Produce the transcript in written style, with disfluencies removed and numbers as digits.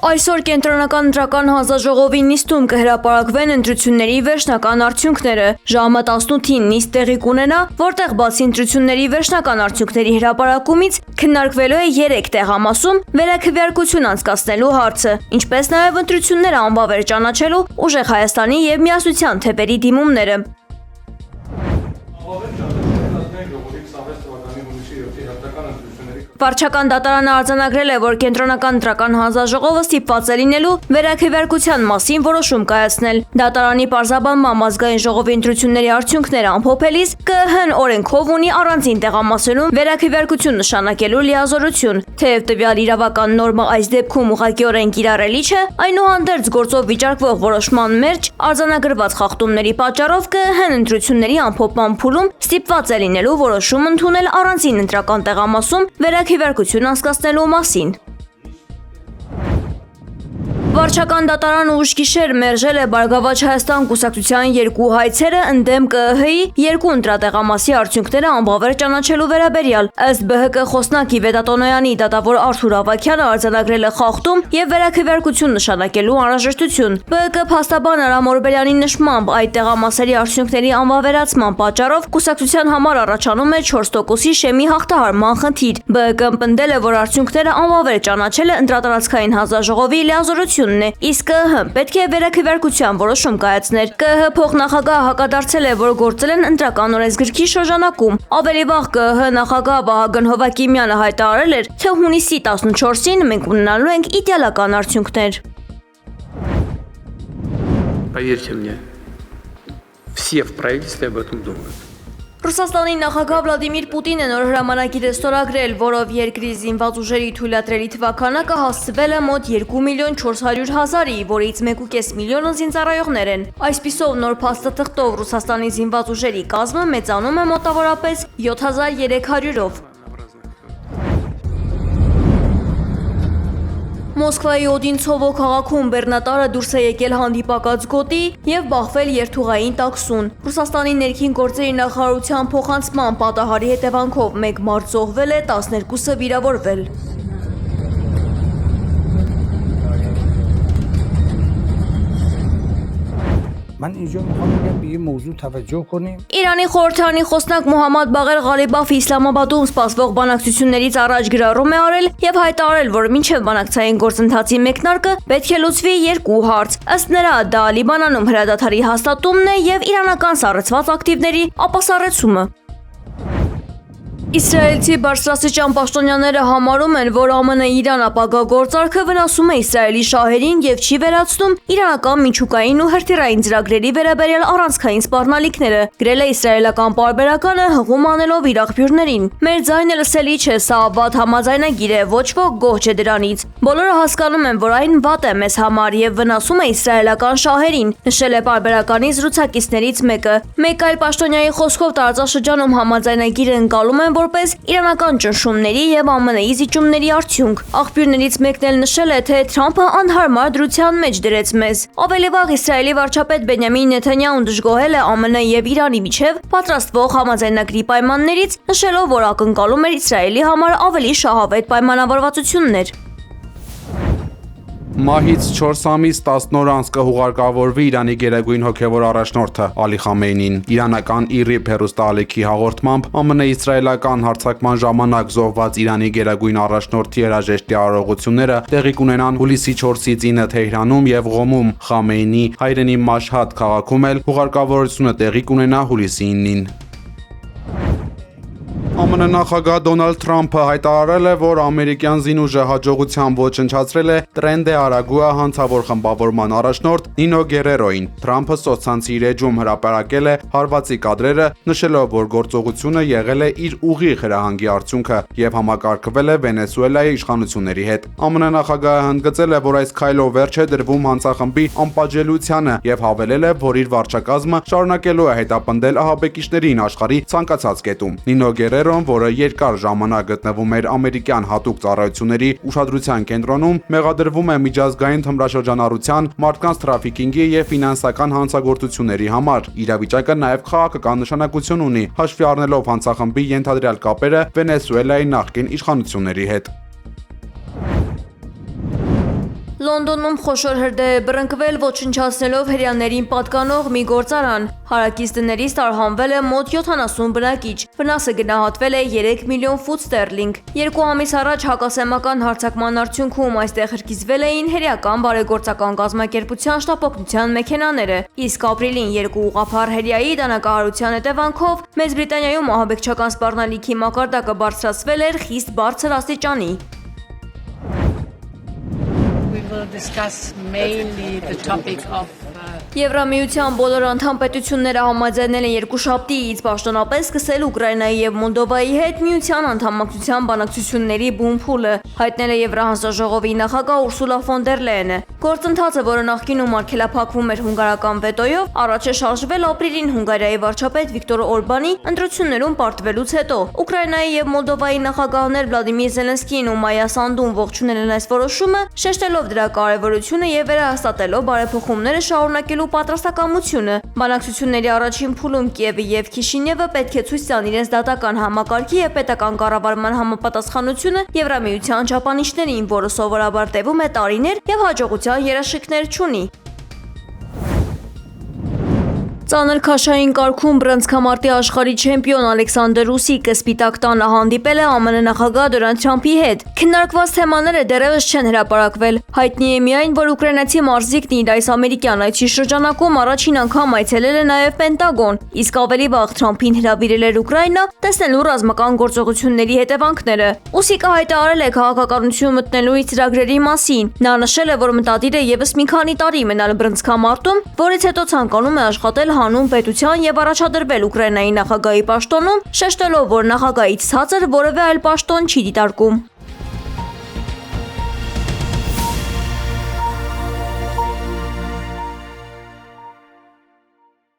Այսօր կենտրոնական ընտրական հանձնաժողովի նիստում կհրապարակվեն ընտրությունների վերջնական արդյունքները։ Ժամը 18-ին նիստ տեղի կունենա, որտեղ բացի ընտրությունների վերջնական արդյունքների հրապարակումից քննարկվելու է 3 տեղամասում վերաքվեարկություն անցկացնելու հարցը, ինչպես նաև ընտրությունները անվավեր ճանաչելու ուժեղ Հայաստանի և Միասնության թեպերի դիմումները։ Վարչական դատարանը արձանագրել է, որ կենտրոնական ընտրական հանձնաժողովը ստիպված է լինելու վերաքվեարկության մասին որոշում կայացնել։ Դատարանի պարզաբանմամբ ազգային ժողովի ընտրությունների արդյունքները ամփոփելիս ԿԸՀ-ն օրենքով ունի առանձին տեղամասերում վերաքվեարկություն նշանակելու լիազորություն։ Թեև տվյալ իրավական նորմը այս դեպքում ուղղակիորեն կիրառելի չէ, այնուհանդերձ գործով վիճարկվող որոշման մերջ արձանագրված խախտումների պատճառով ԿԸՀ-ն ընտրությունների ամփոփման փուլում ստիպված է լինելու որոշում ընդունել առանձին ընտրական տեղամասում վերաքվեարկություն անցկացնելու մասին։ Վարչական դատարանը ուշ գիշեր մերժել է Բարգավաճ Հայաստան կուսակցության 2 հայցերը ընդդեմ ԿԸՀ-ի 2 ընտրատեղամասի արդյունքները անվավեր ճանաչելու վերաբերյալ։ Ըստ ԲՀԿ խոսնակի Վետատոնոյանի դատավոր Արթուր Ավագյանը արձանագրել է խախտում և վերաքվեարկություն նշանակելու անհրաժեշտություն։ ԲՀԿ փաստաբան Արամ Օրբելյանի նշմամբ այդ տեղամասերի արդյունքների անվավերացման պատճառով կուսակցության համար առաջանում է 4%-ի շեմի հաղթահարման խնդիր։ ԲՀԿ-ն պնդել է, որ արդյունքները անվավեր ճանաչելը ընտրատարածքային հանձնաժողովի լիազորություն իսկ ԿԸՀ-ն պետք է վերաքվեարկության որոշում կայացներ։ ԿԸՀ փոխնախագահը հակադարձել է, որ գործել են ընտրական օրենսգրքի շրջանակում։ Ավելի վաղ ԿԸՀ նախագահ Վահագն Հովակիմյանը հայտարարել էր, թե հունիսի 14-ին մենք ունենալու ենք իդեալական արդյունքներ։ Поверьте мне, все в правительстве об этом думают. Ռուսաստանի նախագահ Վլադիմիր Պուտինը նոր հրամանագիր է ստորագրել, որով երկրի զինված ուժերի թույլատրելի թվաքանակը հասցվել է մոտ 2.400.000-ի, որից 1.5 միլիոնը զինծառայողներ են։ Այսպիսով նոր փաստաթղթով Ռուսաստանի զինված ուժերի կազմը մեծանում է մոտավորապես 7300-ով։ Մոսկվայի Օդինցովո քաղաքում բեռնատարը դուրս է եկել հանդիպակաց գոտի և բախվել երթուղային տաքսուն։ Ռուսաստանի ներքին գործերի նախարարության փոխանցման պատահարի հետևանքով 1 մարդ զոհվել է, 12-ը վիրավորվել։ Իրանի խորհրդարանի խոսնակ Մոհամմադ Բաղեր Ղալիբաֆը Իսլամաբադում սպասվող բանակցություններից առաջ գրառում է արել և հայտարարել, որ մինչև բանակցային գործընթացի մեկնարկը պետք է լուծվի 2 հարց։ Ըստ նրա, դա Լիբանանում հրադադարի հաստատումն է և իրանական սառեցված ակտիվների ապասառեցումը։ Իսրայելցի բարձրաստիճան պաշտոնյաները համարում են, որ ԱՄՆ-Իրան ապագա գործարքը վնասում է Իսրայելի շահերին և չի վերացնում իրանական միջուկային ու հրթիռային ծրագրերի վերաբերյալ առանցքային սպառնալիքները, գրել է իսրայելական պարբերականը հղում անելով իր աղբյուրներին։ Մեր ձայնը լսելի չէ, սա վատ համաձայնագիր է, ոչ ոք գոհ չէ դրանից։ Բոլորը հասկանում են, որ այն վատ է մեզ համար և վնասում է իսրայելական շահերին, նշել է պարբերականի զրուցակիցներից մեկը։ Մեկ այլ պաշտոնյայի խոսքով տարածաշրջանում համաձայնագիրը ընկալում են որպես իրանական ճնշումների և ԱՄՆ-ի զիջումների արդյունք։ Աղբյուրներից մեկն էլ նշել է, թե Թրամփը անհարմար դրության մեջ դրեց մեզ։ Ավելի վաղ Իսրայելի վարչապետ Բենյամին Նեթանյահուն դժգոհել է ԱՄՆ և Իրանի միջև պատրաստվող համաձայնագրի պայմաններից, նշելով, որ ակնկալում էր Իսրայելի համար ավելի շահավետ պայմանավորվածություններ։ Մահից 4 ամիս 10 օր անց կհուղարկավորվի Իրանի գերագույն հոգևոր առաջնորդը Ալի Խամեյնին։ Իրանական ԻՌԻԲ հեռուստաալիքի հաղորդմամբ ԱՄՆ-իսրայելական հարձակման ժամանակ զոհված Իրանի գերագույն առաջնորդի երաժշտի արարողությունները տեղի կունենան հուլիսի 4-ից 9 Թեհրանում և Ղոմում, Խամեյնի հայրենի Մաշհադ քաղաքում էլ հուղարկավորությունը տեղի կունենա հուլիսի 9-ին։ ԱՄՆ նախագահ Դոնալդ Թրամփը հայտարարել է, որ ամերիկյան զինուժը հաջողությամբ ոչնչացրել է Տրենդե Արագուա հանցավոր խմբավորման առաջնորդ Նինո Գերերոին։ Թրամփը սոցցանցի իր էջում հրապարակել է հարվածի կադրերը, նշելով, որ գործողությունը եղել է իր ուղիղ հրահանգի արդյունքը և համակարգվել է Վենեսուելայի իշխանությունների հետ։ ԱՄՆ նախագահը ընդգծել է, որ այս քայլով վերջ է դրվում հանցախմբի անպատժելիությանը և հավելել է, որ իր վարչակազմը շարունակելու է հետապնդել ահաբեկիչներին աշխարհի ցանկացած կետում։ Նինո Գերերոն, որը երկար ժամանակ գտնվում էր ամերիկյան հատուկ ծառայությունների ուշադրության կենտրոնում, մեղադրվում է միջազգային թմրաշրջանառության, մարդկանց թրաֆիքինգի և ֆինանսական հանցագործությունների համար։ Իրավիճակը նաև քաղաքական նշանակություն ունի, հաշվի առնելով հանցախմբի ենթադրյալ կապերը Վենեսուելայի նախկին իշխանությունների հետ։ Լոնդոնում խոշոր հրդեհ է բռնկվել ոչնչացնելով հրեաներին պատկանող մի գործարան։ Հարակից տներից տարհանվել է մոտ 70 բնակիչ։ Վնասը գնահատվել է 3 միլիոն ֆունտ ստերլինգ։ 2 ամիս առաջ հակասեմական հարձակման արդյունքում այստեղ հրկիզվել էին հրեական բարեգործական կազմակերպության շտապօգնության մեքենաները։ Իսկ ապրիլին 2 ուղղափառ հրեայի դանակահարության հետևանքով Մեծ Բրիտանիայում ահաբեկչական սպառնալիքի մակարդակը բարձրացվել էր խիստ բարձր աստիճանի։ We will discuss mainly the topic of Եվրամիության բոլոր անդամ պետությունները համաձայնել են երկուշաբթիից պաշտոնապես սկսել Ուկրաինայի եւ Մոլդովայի հետ միության անդամակցության բանակցությունների բուն փուլը, հայտնել է Եվրահանձաժողովի նախագահ Ուրսուլա ֆոն դեր Լեյենը։ Գործընթացը, որը նախկինում արգելափակվում էր հունգարական վետոյով, առաջ է շարժվել ապրիլին Հունգարիայի վարչապետ Վիկտոր Օրբանի ընտրություններում պարտվելուց հետո։ Ուկրաինայի եւ Մոլդովայի նախագահներ Վլադիմիր Զելենսկին ու Մայա Սանդուն ողջունել են այս որոշումը, շեշտելով դրա կարևորությունը եւ վերահաստատելով բարեփոխումները շարունակելու պատրաստակամությունը։ Բանակցությունների առաջին փուլում Կիևը եւ Քիշինևը պետք է ցույց տան իրենց դատական համակարգի եւ պետական կառավարման համապատասխանությունը Եվրամիության չափանիշներին, որը սովորաբար տևում է տարիներ եւ հաջողության երաշխիքներ չունի։ Ծանր քաշային կարգում բռնցքամարտի աշխարհի չեմպիոն Ալեքսանդր Ուսիկը Սպիտակ տանը հանդիպել է ԱՄՆ նախագահ Դոնալդ Թրամփի հետ։ Քննարկված թեմաները դեռևս չեն հրապարակվել։ Հայտնի է միայն, որ ուկրաինացի մարզիկն իր այս ամերիկյան այցի շրջանակում առաջին անգամ այցելել է նաև Պենտագոն, իսկ ավելի վաղ Թրամփին հրավիրել էր Ուկրաինա տեսնելու ռազմական գործողությունների հետևանքները։ Ուսիկը հայտարարել է քաղաքականություն մտնելու իր ծրագրերի մասին։ Նա նշել է, որ մտադիր է եւս մի քանի տարի մնալ բռնցքամարտում, որից հետո ցանկանում է աշխատել հանուն պետության եւ առաջադրվել Ուկրաինայի նախագահի պաշտոնում, շեշտելով, որ նախագահից ցածր որևէ այլ պաշտոն չի դիտարկում։